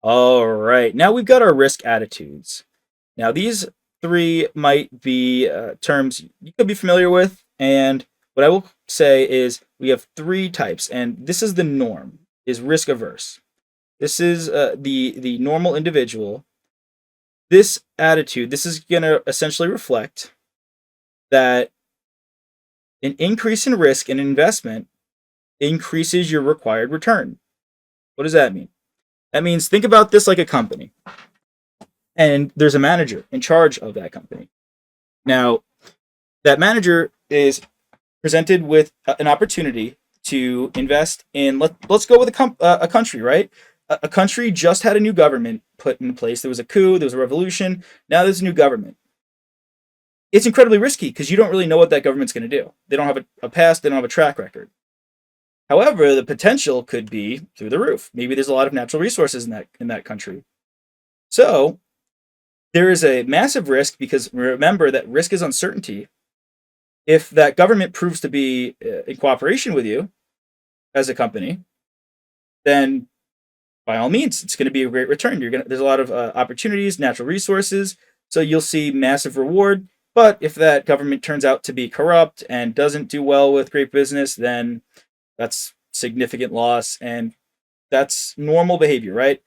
All right, now we've got our risk attitudes. Now, these three might be terms you could be familiar with, and what I will say is we have three types, and this is the norm: is risk averse. This is the normal individual. This attitude, this is going to essentially reflect that an increase in risk in investment increases your required return. What does that mean? That means think about this like a company, and there's a manager in charge of that company. Now, that manager is presented with an opportunity to invest in, let's go with a country, right? A country just had a new government put in place. There was a coup, there was a revolution. Now there's a new government. It's incredibly risky because you don't really know what that government's going to do. They don't have a past, they don't have a track record. However, the potential could be through the roof. Maybe there's a lot of natural resources in that country. So there is a massive risk because remember that risk is uncertainty. If that government proves to be in cooperation with you as a company, then by all means, it's going to be a great return. There's a lot of opportunities, natural resources, so you'll see massive reward. But if that government turns out to be corrupt and doesn't do well with great business, then that's significant loss, and that's normal behavior, right?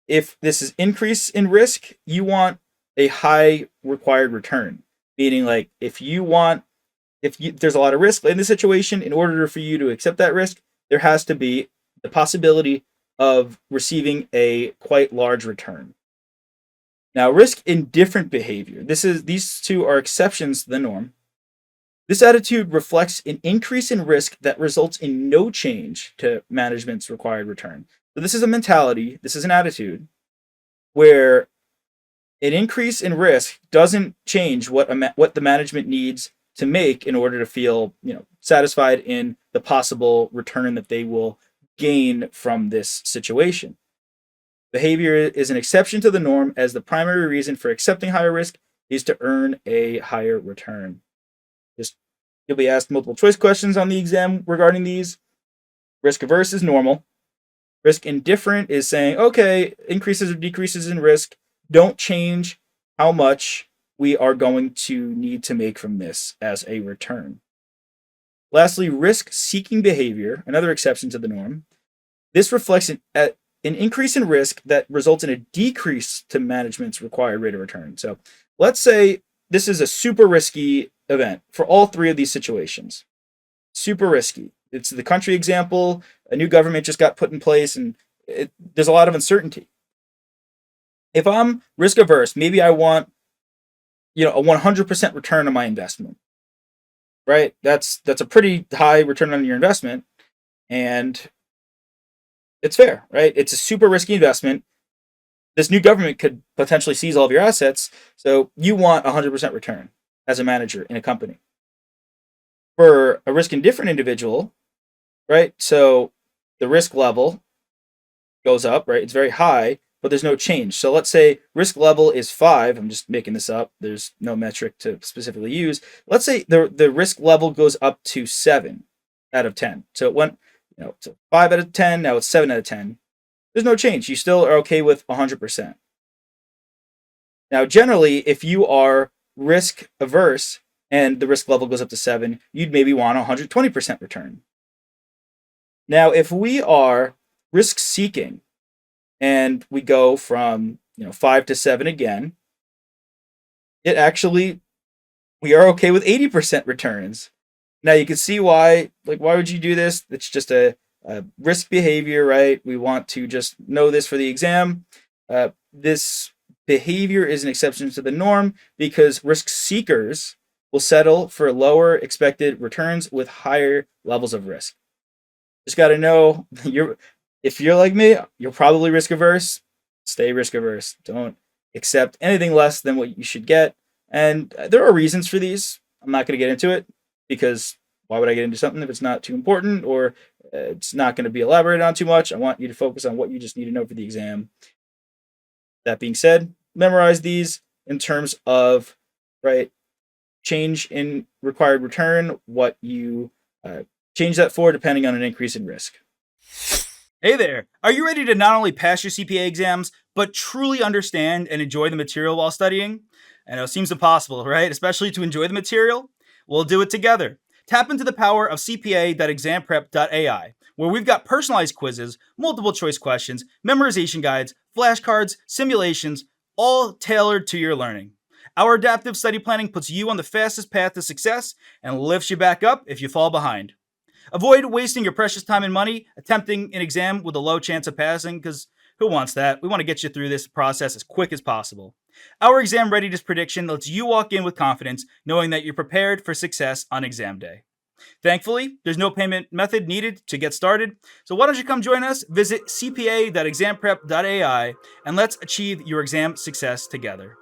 If this is increase in risk, you want a high required return, meaning like if there's a lot of risk in the situation, in order for you to accept that risk, there has to be the possibility of receiving a quite large return. Now, risk-indifferent behavior. These two are exceptions to the norm. This attitude reflects an increase in risk that results in no change to management's required return. So this is a mentality, this is an attitude where an increase in risk doesn't change what the management needs to make in order to feel, satisfied in the possible return that they will gain from this situation. Behavior is an exception to the norm, as the primary reason for accepting higher risk is to earn a higher return. You'll be asked multiple choice questions on the exam regarding these. Risk averse is normal. Risk indifferent is saying, okay, increases or decreases in risk don't change how much we are going to need to make from this as a return. Lastly, risk-seeking behavior, another exception to the norm. This reflects an increase in risk that results in a decrease to management's required rate of return. So let's say this is a super risky event for all three of these situations. Super risky. It's the country example. A new government just got put in place, and there's a lot of uncertainty. If I'm risk averse, maybe I want, a 100% return on my investment, right? That's a pretty high return on your investment, and it's fair, right? It's a super risky investment. This new government could potentially seize all of your assets, so you want 100% return as a manager in a company. For a risk indifferent individual, right? So the risk level goes up, right? It's very high, but there's no change. So let's say risk level is 5. I'm just making this up. There's no metric to specifically use. Let's say the risk level goes up to 7 out of 10. So it went, to 5 out of 10. Now it's 7 out of 10. There's no change. You still are okay with 100%. Now, generally, if you are risk averse and the risk level goes up to 7, you'd maybe want 120% return. Now, if we are risk seeking and we go from 5 to 7 again, we are okay with 80% returns. Now you can see why would you do this? It's just a risk behavior, right? We want to just know this for the exam. This behavior is an exception to the norm because risk seekers will settle for lower expected returns with higher levels of risk. Just got to know if you're like me, you're probably risk averse. Stay risk averse. Don't accept anything less than what you should get. And there are reasons for these. I'm not going to get into it because why would I get into something if it's not too important or it's not going to be elaborated on too much? I want you to focus on what you just need to know for the exam. That being said, memorize these in terms of, right, change in required return, what you change that for depending on an increase in risk. Hey there! Are you ready to not only pass your CPA exams, but truly understand and enjoy the material while studying? I know it seems impossible, right? Especially to enjoy the material? We'll do it together. Tap into the power of CPA.examprep.ai, where we've got personalized quizzes, multiple choice questions, memorization guides, flashcards, simulations, all tailored to your learning. Our adaptive study planning puts you on the fastest path to success and lifts you back up if you fall behind. Avoid wasting your precious time and money attempting an exam with a low chance of passing, because who wants that? We want to get you through this process as quick as possible. Our exam readiness prediction lets you walk in with confidence, knowing that you're prepared for success on exam day. Thankfully, there's no payment method needed to get started, so why don't you come join us? Visit cpa.examprep.ai and let's achieve your exam success together.